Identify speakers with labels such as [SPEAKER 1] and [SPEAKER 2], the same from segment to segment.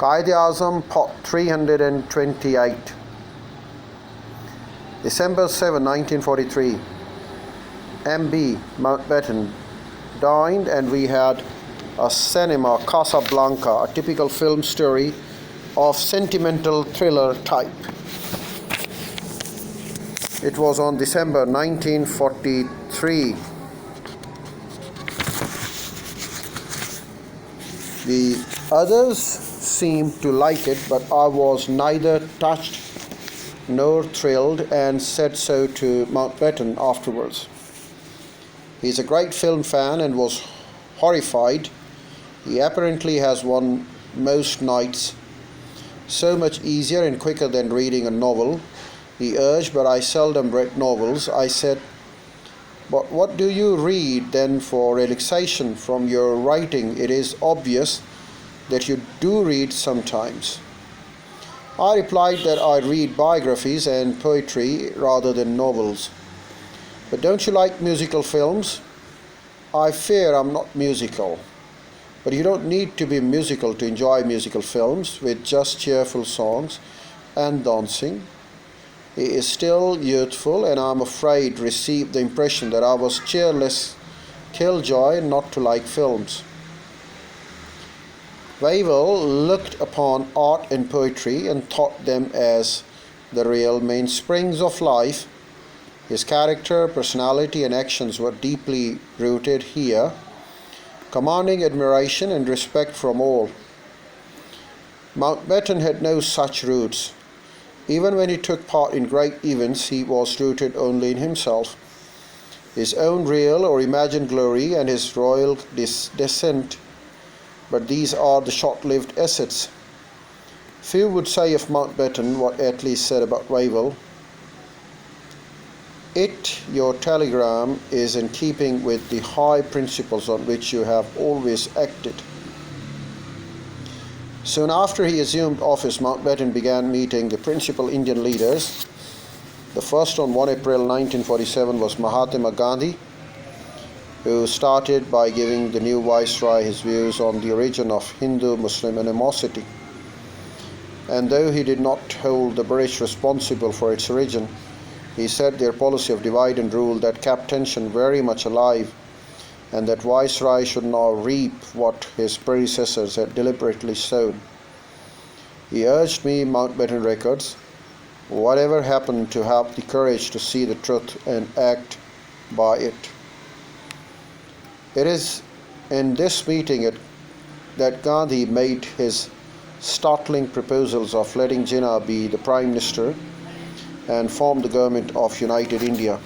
[SPEAKER 1] Quaid Azam, Pot 328. December 7, 1943. MB, Mountbatten, dined and we had a cinema Casablanca, a typical film story of sentimental thriller type. It was on December 1943. The others seemed to like it, but I was neither touched nor thrilled and said so to Mountbatten afterwards. He is a great film fan and was horrified. He apparently has won most nights. So much easier and quicker than reading a novel, he urged, but I seldom read novels. I said, "But what do you read then for relaxation from your writing? It is obvious that you do read sometimes." I replied that I read biographies and poetry rather than novels. "But don't you like musical films?" "I fear I'm not musical." "But you don't need to be musical to enjoy musical films with just cheerful songs and dancing." He is still youthful and I'm afraid received the impression that I was cheerless, killjoy, and not to like films. Wavell looked upon art and poetry and thought them as the real mainsprings of life. His character, personality, and actions were deeply rooted here, commanding admiration and respect from all. Mountbatten had no such roots. Even when he took part in great events, he was rooted only in himself, his own real or imagined glory, and his royal descent. But these are the short-lived assets. Few would say of Mountbatten what Attlee said about Wavell. Your telegram is in keeping with the high principles on which you have always acted." Soon after he assumed office, Mountbatten began meeting the principal Indian leaders. The first on 1 April 1947 was Mahatma Gandhi, who started by giving the new viceroy his views on the origin of Hindu-Muslim animosity. And though he did not hold the British responsible for its origin, he said their policy of divide and rule that kept tension very much alive, and that Viceroy should now reap what his predecessors had deliberately sown. He urged me, Mountbatten records, whatever happened, to have the courage to see the truth and act by it. It is in this meeting that Gandhi made his startling proposals of letting Jinnah be the Prime Minister and form the government of United India.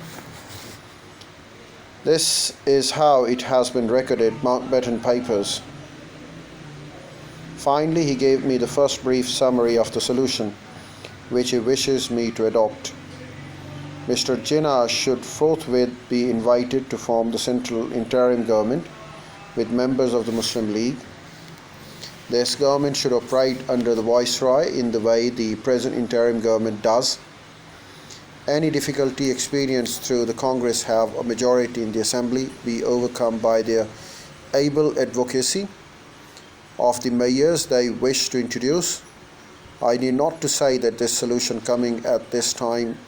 [SPEAKER 1] This is how it has been recorded in Mountbatten papers. Finally, he gave me the first brief summary of the solution, which he wishes me to adopt. Mr. Jinnah should forthwith be invited to form the central interim government with members of the Muslim League. This government should operate under the Viceroy in the way the present interim government does. Any difficulty experienced through the Congress have a majority in the Assembly be overcome by their able advocacy of the measures they wish to introduce. I need not to say that this solution coming at this time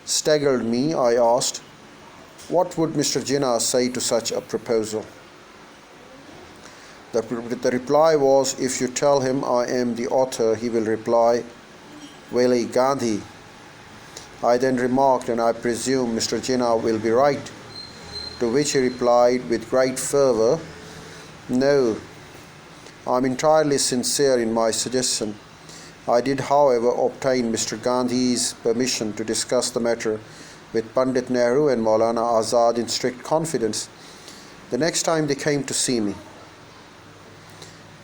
[SPEAKER 1] staggered me. I asked, what would Mr. Jinnah say to such a proposal? The reply was, if you tell him I am the author, he will reply, "Really, Gandhi?" I then remarked, and I presume Mr. Jinnah will be right, to which he replied with great fervour, "No, I am entirely sincere in my suggestion." I did, however, obtain Mr. Gandhi's permission to discuss the matter with Pandit Nehru and Maulana Azad in strict confidence the next time they came to see me.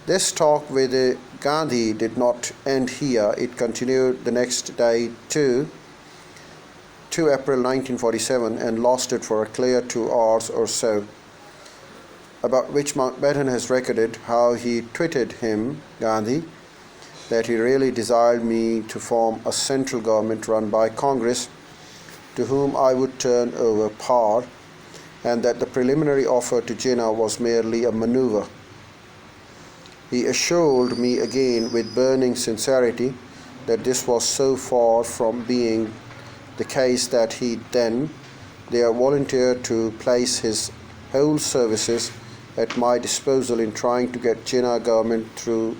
[SPEAKER 1] This talk with Gandhi did not end here. It continued the next day too, 2 April 1947, and lasted for a clear 2 hours or so, about which Mountbatten has recorded how he twitted him, Gandhi, that he really desired me to form a central government run by Congress, to whom I would turn over power, and that the preliminary offer to Jinnah was merely a maneuver. He assured me again with burning sincerity that this was so far from being the case that he then there volunteered to place his whole services at my disposal in trying to get Jinnah government through,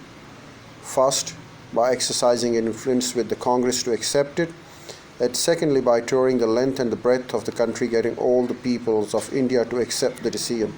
[SPEAKER 1] first by exercising influence with the Congress to accept it, and secondly by touring the length and the breadth of the country getting all the peoples of India to accept the decision.